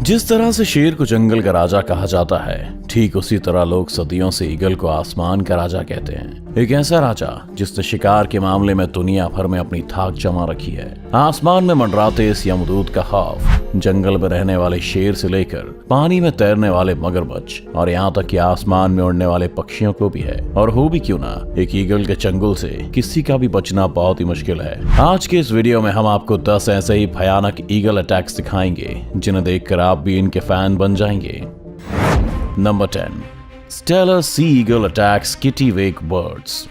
जिस तरह से शेर को जंगल का राजा कहा जाता है, ठीक उसी तरह लोग सदियों से ईगल को आसमान का राजा कहते हैं। एक ऐसा राजा जिसने शिकार के मामले में दुनिया भर में अपनी थाक जमा रखी है। आसमान में मंडराते इस यमदूत का खौफ जंगल में रहने वाले शेर से लेकर पानी में तैरने वाले मगरमच्छ और यहाँ तक कि आसमान में उड़ने वाले पक्षियों को भी है। और हो भी क्यों ना, एक ईगल के चंगुल से किसी का भी बचना बहुत ही मुश्किल है। आज के इस वीडियो में हम आपको 10 ऐसे ही भयानक ईगल अटैक्स दिखाएंगे जिन्हें देखकर आप भी इनके फैन बन जाएंगे। Number 10, Steller sea eagle attacks kittiwake birds.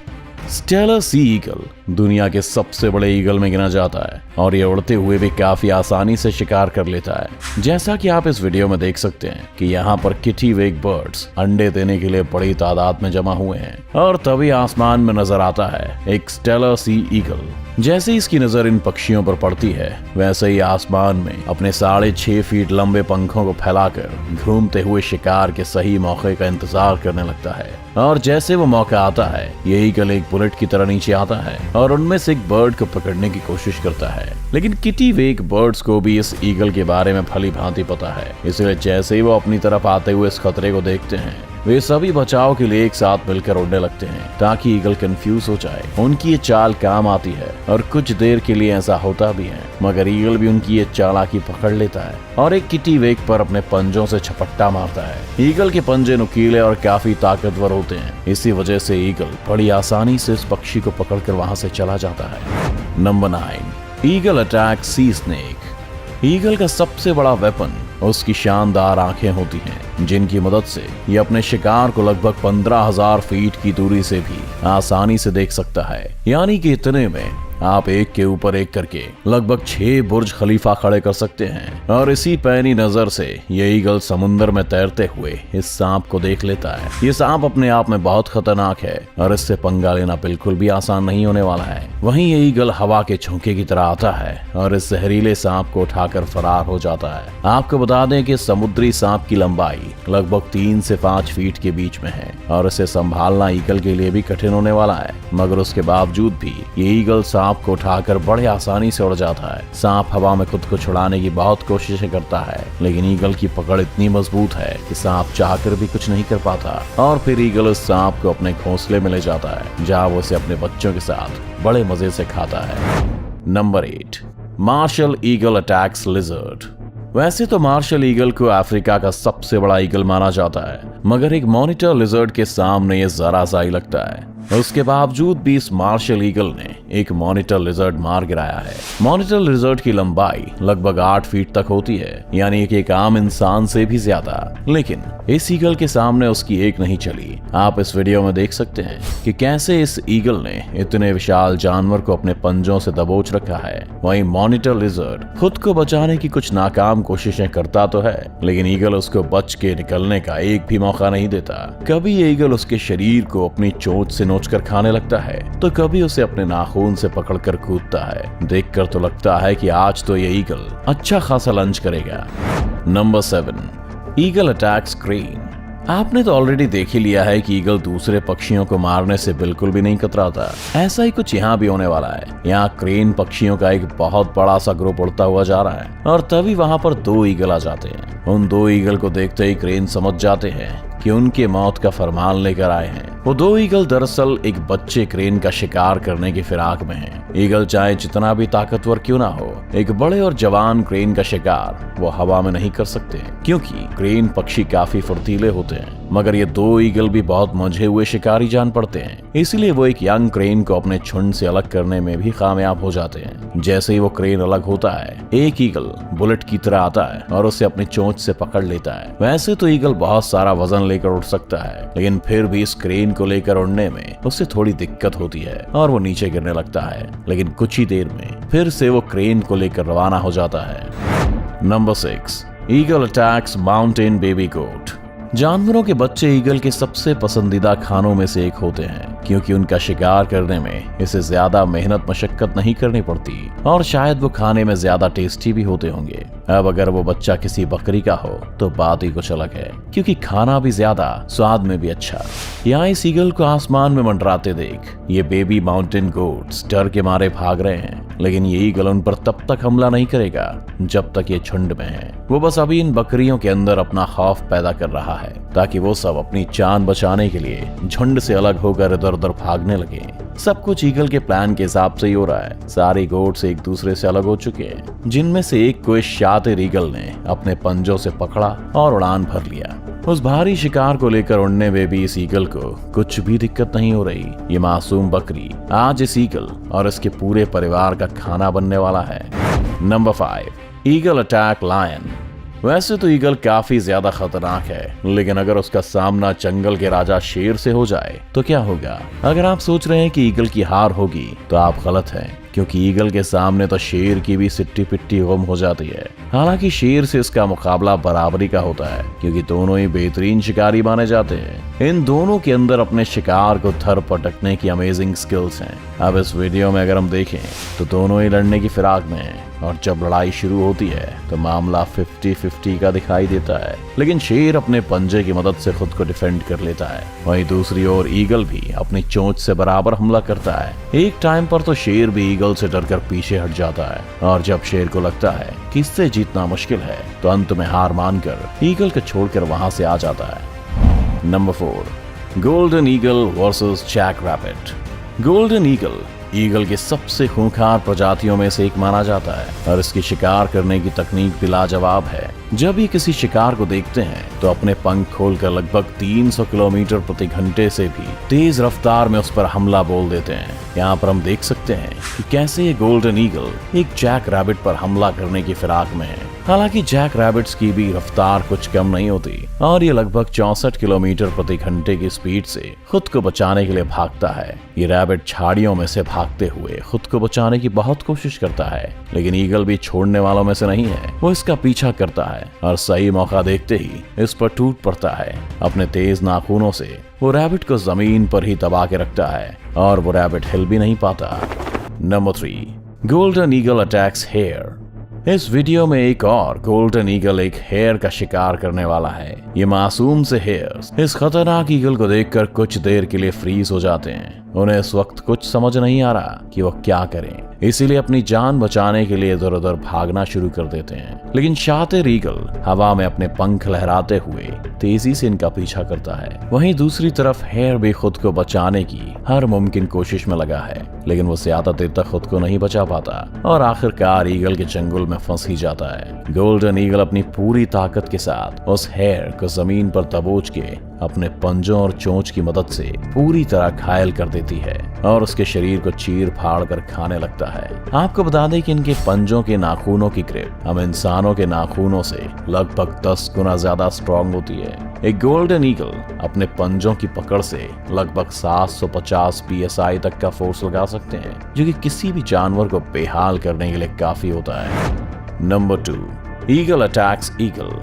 Steller sea eagle दुनिया के सबसे बड़े ईगल में गिना जाता है और ये उड़ते हुए भी काफी आसानी से शिकार कर लेता है। जैसा कि आप इस वीडियो में देख सकते हैं कि यहाँ पर किटिवेक बर्ड्स अंडे देने के लिए बड़ी तादाद में जमा हुए हैं और तभी आसमान में नजर आता है एक स्टेलर सी ईगल। जैसे ही इसकी नजर इन पक्षियों पर पड़ती है, वैसे ही आसमान में अपने 6.5 फीट लंबे पंखों को फैलाकर घूमते हुए शिकार के सही मौके का इंतजार करने लगता है। और जैसे वो मौका आता है, ये ईगल एक बुलेट की तरह नीचे आता है और उनमें से एक बर्ड को पकड़ने की कोशिश करता है। लेकिन किटिवेक बर्ड्स को भी इस ईगल के बारे में भली भांति पता है, इसलिए जैसे ही वो अपनी तरफ आते हुए इस खतरे को देखते हैं, वे सभी बचाव के लिए एक साथ मिलकर उड़ने लगते हैं ताकि ईगल कंफ्यूज हो जाए। उनकी ये चाल काम आती है और कुछ देर के लिए ऐसा होता भी है, मगर ईगल भी उनकी ये चालाकी पकड़ लेता है और एक किटिवेक पर अपने पंजों से झपट्टा मारता है। ईगल के पंजे नुकीले और काफी ताकतवर होते हैं, इसी वजह से ईगल बड़ी आसानी से इस पक्षी को पकड़कर वहां से चला जाता है। नंबर 9, ईगल अटैक सी स्नेक। ईगल का सबसे बड़ा वेपन उसकी शानदार आंखें होती हैं, जिनकी मदद से ये अपने शिकार को लगभग 15,000 फीट की दूरी से भी आसानी से देख सकता है। यानी कि इतने में आप एक के ऊपर एक करके लगभग 6 बुर्ज खलीफा खड़े कर सकते हैं। और इसी पैनी नजर से ये ईगल समुद्र में तैरते हुए इस सांप को देख लेता है। ये सांप अपने आप में बहुत खतरनाक है और इससे पंगा लेना बिल्कुल भी आसान नहीं होने वाला है। वहीं ये ईगल हवा के झोंके की तरह आता है और इस जहरीले सांप को उठाकर फरार हो जाता है। आपको बता दें कि समुद्री सांप की लंबाई लगभग 3 से 5 फीट के बीच में है और इसे संभालना ईगल के लिए भी कठिन होने वाला है। मगर उसके बावजूद भी ये ईगल सांप को उठाकर बड़े आसानी से उड़ जाता है। सांप हवा में खुद को छुड़ाने की बहुत कोशिशें करता है, लेकिन ईगल की पकड़ इतनी मजबूत है कि सांप चाहकर भी कुछ नहीं कर पाता। और फिर ईगल उस सांप को अपने घोंसले में ले जाता है, जहां वो उसे अपने बच्चों के साथ बड़े मजे से खाता है। Number 8, martial eagle attacks lizard. वैसे तो मार्शल ईगल को अफ्रीका का सबसे बड़ा ईगल माना जाता है, मगर एक मॉनिटर लिजर्ड के सामने ये जरा सा ही लगता है। उसके बावजूद भी इस मार्शल ईगल ने एक मॉनिटर लिजर्ड मार गिराया है। मॉनिटर लिजर्ड की लंबाई लगभग 8 फीट तक होती है, यानी कि एक आम इंसान से भी ज्यादा। लेकिन इस ईगल के सामने उसकी एक नहीं चली। आप इस वीडियो में देख सकते हैं कि कैसे इस ईगल ने इतने विशाल जानवर को अपने पंजों से दबोच रखा है। वहीं मॉनिटर लिजर्ड खुद को बचाने की कुछ नाकाम कोशिशें करता तो है, लेकिन ईगल उसको बच के निकलने का एक भी मौका नहीं देता। कभी ये ईगल उसके शरीर को अपनी चोंच से नोचकर खाने लगता है, तो कभी उसे अपने नाखून से पकड़कर कूदता है। देखकर तो लगता है कि आज तो ये ईगल अच्छा खासा लंच करेगा। Number 7, eagle attacks crane. आपने तो ऑलरेडी देख ही लिया है कि ईगल दूसरे पक्षियों को मारने से बिल्कुल भी नहीं कतराता। ऐसा ही कुछ यहाँ भी होने वाला है। यहाँ क्रेन पक्षियों का एक बहुत बड़ा सा ग्रुप उड़ता हुआ जा रहा है और तभी वहां पर 2 ईगल आ जाते हैं। उन 2 ईगल को देखते ही क्रेन समझ जाते हैं कि उनके मौत का फरमान लेकर आए हैं। वो 2 ईगल दरअसल एक बच्चे क्रेन का शिकार करने की फिराक में हैं। ईगल चाहे जितना भी ताकतवर क्यों ना हो, एक बड़े और जवान क्रेन का शिकार वो हवा में नहीं कर सकते, क्योंकि क्रेन पक्षी काफी फुर्तीले होते हैं। मगर ये 2 ईगल भी बहुत मंझे हुए शिकारी जान पड़ते हैं, इसलिए वो एक यंग क्रेन को अपने झुंड से अलग करने में भी कामयाब हो जाते हैं। जैसे ही वो क्रेन अलग होता है, एक ईगल बुलेट की तरह आता है और उसे अपनी चोंच से पकड़ लेता है। वैसे तो ईगल बहुत सारा वजन लेकर उड़ सकता है, लेकिन फिर भी इस क्रेन को लेकर उड़ने में उससे थोड़ी दिक्कत होती है और वो नीचे गिरने लगता है। लेकिन कुछ ही देर में फिर से वो क्रेन को लेकर रवाना हो जाता है। Number 6, eagle attacks mountain baby goat. जानवरों के बच्चे ईगल के सबसे पसंदीदा खानों में से एक होते हैं, क्योंकि उनका शिकार करने में इसे ज्यादा मेहनत मशक्कत नहीं करनी पड़ती और शायद वो खाने में ज्यादा टेस्टी भी होते होंगे। अब अगर वो बच्चा किसी बकरी का हो तो बात ही कुछ अलग है, क्योंकि खाना भी ज्यादा, स्वाद में भी अच्छा। यहाँ इस ईगल को आसमान में मंडराते देख ये बेबी माउंटेन गोट्स डर के मारे भाग रहे हैं, लेकिन ये ईगल उन पर तब तक हमला नहीं करेगा जब तक ये झुंड में है। वो बस अभी इन बकरियों के अंदर अपना खौफ पैदा कर रहा है ताकि वो सब अपनी जान बचाने के लिए झुंड से अलग होकर इधर उधर भागने लगे। सब कुछ ईगल के प्लान के हिसाब से ही हो रहा है। सारे गोट्स एक दूसरे से अलग हो चुके हैं, जिनमें से एक को इस शातिर ईगल ने अपने पंजों से पकड़ा और उड़ान भर लिया। उस भारी शिकार को लेकर उड़ने में भी इस ईगल को कुछ भी दिक्कत नहीं हो रही। ये मासूम बकरी आज इस ईगल और इसके पूरे परिवार का खाना बनने वाला है। Number 5, eagle attack lion. वैसे तो ईगल काफी ज्यादा खतरनाक है, लेकिन अगर उसका सामना जंगल के राजा शेर से हो जाए तो क्या होगा? अगर आप सोच रहे हैं कि ईगल की हार होगी तो आप गलत हैं, क्योंकि ईगल के सामने तो शेर की भी सिट्टी पिट्टी गुम हो जाती है। हालांकि शेर से इसका मुकाबला बराबरी का होता है, क्योंकि दोनों ही बेहतरीन शिकारी माने जाते हैं। इन दोनों के अंदर अपने शिकार को धर पटकने की अमेजिंग स्किल्स हैं। अब इस वीडियो में अगर हम देखें तो दोनों ही लड़ने की फिराक में हैं, और जब लड़ाई शुरू होती है तो मामला 50-50 का दिखाई देता है, लेकिन शेर अपने पंजे की मदद से खुद को डिफेंड कर लेता है। वहीं दूसरी ओर ईगल भी अपनी चोंच से बराबर हमला करता है। एक टाइम पर तो शेर भी ईगल से डरकर पीछे हट जाता है, और जब शेर को लगता है कि इससे जीतना मुश्किल है तो अंत में हार मानकर ईगल को छोड़कर वहां से आ जाता है। Number 4, golden eagle versus jackrabbit. Golden eagle की सबसे खूंखार प्रजातियों में से एक माना जाता है, और इसकी शिकार करने की तकनीक भी लाजवाब है। जब ये किसी शिकार को देखते हैं तो अपने पंख खोलकर लगभग 300 किलोमीटर प्रति घंटे से भी तेज रफ्तार में उस पर हमला बोल देते हैं। यहाँ पर हम देख सकते हैं कि कैसे ये गोल्डन ईगल एक जैक रैबिट पर हमला करने की फिराक में है। हालांकि जैक रैबिट्स की भी रफ्तार कुछ कम नहीं होती, और ये लगभग 64 किलोमीटर प्रति घंटे की स्पीड से खुद को बचाने के लिए भागता है। ये रैबिट झाड़ियों में से भागते हुए खुद को बचाने की बहुत कोशिश करता है, लेकिन ईगल भी छोड़ने वालों में से नहीं है। वो इसका पीछा करता है और सही मौका देखते ही इस पर टूट पड़ता है। अपने तेज नाखूनों से वो रैबिट को जमीन पर ही दबा के रखता है, और वो रैबिट हिल भी नहीं पाता। Number 3, golden eagle attacks here. इस वीडियो में एक और गोल्डन ईगल एक हेयर का शिकार करने वाला है। ये मासूम से हेयर्स इस खतरनाक ईगल को देखकर कुछ देर के लिए फ्रीज हो जाते हैं। उन्हें इस वक्त कुछ समझ नहीं आ रहा कि वो क्या करें, इसीलिए अपनी जान बचाने के लिए इधर उधर भागना शुरू कर देते हैं। लेकिन शातिर ईगल हवा में अपने पंख लहराते हुए तेजी से इनका पीछा करता है। वहीं दूसरी तरफ हेयर भी खुद को बचाने की हर मुमकिन कोशिश में लगा है, लेकिन वो ज्यादा देर तक खुद को नहीं बचा पाता और आखिरकार ईगल के चंगुल में फंस ही जाता है। गोल्डन ईगल अपनी पूरी ताकत के साथ उस हेयर को जमीन पर दबोच के अपने पंजों और चोंच की मदद से पूरी तरह घायल कर देती है और उसके शरीर को चीर फाड़ कर खाने लगता है। आपको बता दें कि इनके पंजों के नाखूनों की ग्रिप हम इंसानों के नाखूनों से लगभग 10 गुना ज्यादा स्ट्रॉन्ग होती है। एक गोल्डन ईगल अपने पंजों की पकड़ से लगभग 750 PSI तक का फोर्स लगा सकते हैं, जो कि किसी भी जानवर को बेहाल करने के लिए काफी होता है। Number 2, eagle attacks eagle.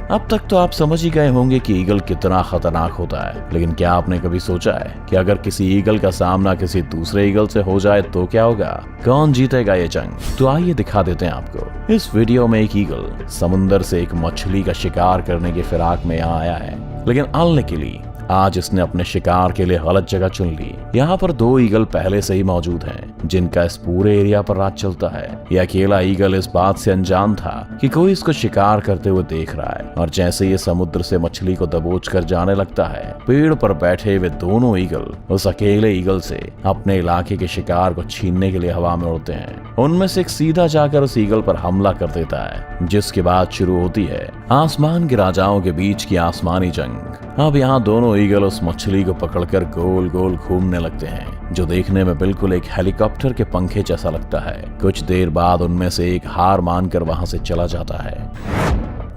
अब तक तो आप समझ ही गए होंगे कि ईगल कितना खतरनाक होता है, लेकिन क्या आपने कभी सोचा है कि अगर किसी ईगल का सामना किसी दूसरे ईगल से हो जाए तो क्या होगा? कौन जीतेगा ये जंग? तो आइए दिखा देते हैं आपको। इस वीडियो में एक ईगल समुंदर से एक मछली का शिकार करने की फिराक में यहाँ आया है, लेकिन अनलकीली आज इसने अपने शिकार के लिए गलत जगह चुन ली। यहाँ पर 2 ईगल पहले से ही मौजूद हैं, जिनका इस पूरे एरिया पर राज चलता है। ये अकेला ईगल इस बात से अनजान था कि कोई इसको शिकार करते हुए देख रहा है, और जैसे ये समुद्र से मछली को दबोच कर जाने लगता है, पेड़ पर बैठे हुए दोनों ईगल उस अकेले ईगल से अपने इलाके के शिकार को छीनने के लिए हवा में उड़ते हैं। उनमें से एक सीधा जाकर उस ईगल पर हमला कर देता है, जिसके बाद शुरू होती है आसमान के राजाओं के बीच की आसमानी जंग। अब यहाँ दोनों ईगल उस मछली को पकड़कर गोल गोल घूमने लगते हैं, जो देखने में बिल्कुल एक हेलीकॉप्टर के पंखे जैसा लगता है। कुछ देर बाद उनमें से एक हार मानकर वहां से चला जाता है।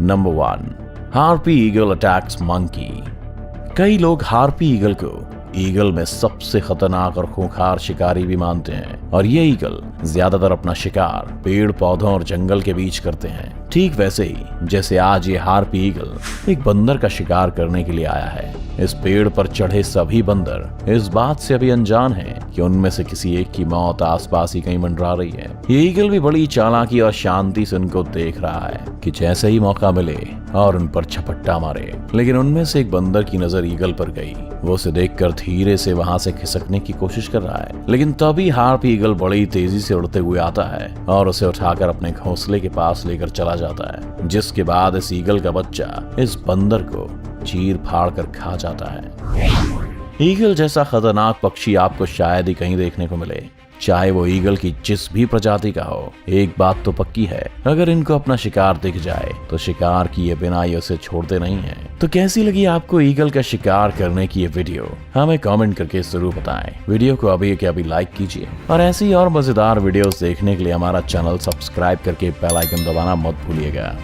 Number 1, harpy eagle attacks monkey. कई लोग हार्पी ईगल को ईगल में सबसे खतरनाक और खूंखार शिकारी भी मानते हैं, और ये ईगल ज्यादातर अपना शिकार पेड़ पौधों और जंगल के बीच करते हैं। ठीक वैसे ही जैसे आज ये हार्पी ईगल एक बंदर का शिकार करने के लिए आया है। इस पेड़ पर चढ़े सभी बंदर इस बात से अभी अनजान हैं कि उनमें से किसी एक की मौत आसपास ही कहीं मंडरा रही है। ये ईगल भी बड़ी चालाकी और शांति से उनको देख रहा है कि जैसे ही मौका मिले और उन पर झपट्टा मारे। लेकिन उनमें से एक बंदर की नजर ईगल पर गई। वो उसे देखकर धीरे से वहां से खिसकने की कोशिश कर रहा है, लेकिन तभी हार्पी ईगल बड़ी तेजी से उड़ते हुए आता है और उसे उठाकर अपने घोंसले के पास लेकर चला जाता है, जिसके बाद इस ईगल का बच्चा इस बंदर को चीर फाड़ कर खा जाता है। ईगल जैसा खतरनाक पक्षी आपको शायद ही कहीं देखने को मिले, चाहे वो ईगल की जिस भी प्रजाति का हो। एक बात तो पक्की है, अगर इनको अपना शिकार दिख जाए तो शिकार किए बिना ये उसे छोड़ते नहीं हैं। तो कैसी लगी आपको ईगल का शिकार करने की ये वीडियो? हमें कमेंट करके जरूर बताएं। वीडियो को अभी के अभी लाइक कीजिए और ऐसी और मजेदार वीडियोस देखने के लिए हमारा चैनल सब्सक्राइब करके बेल आइकन दबाना मत भूलिएगा।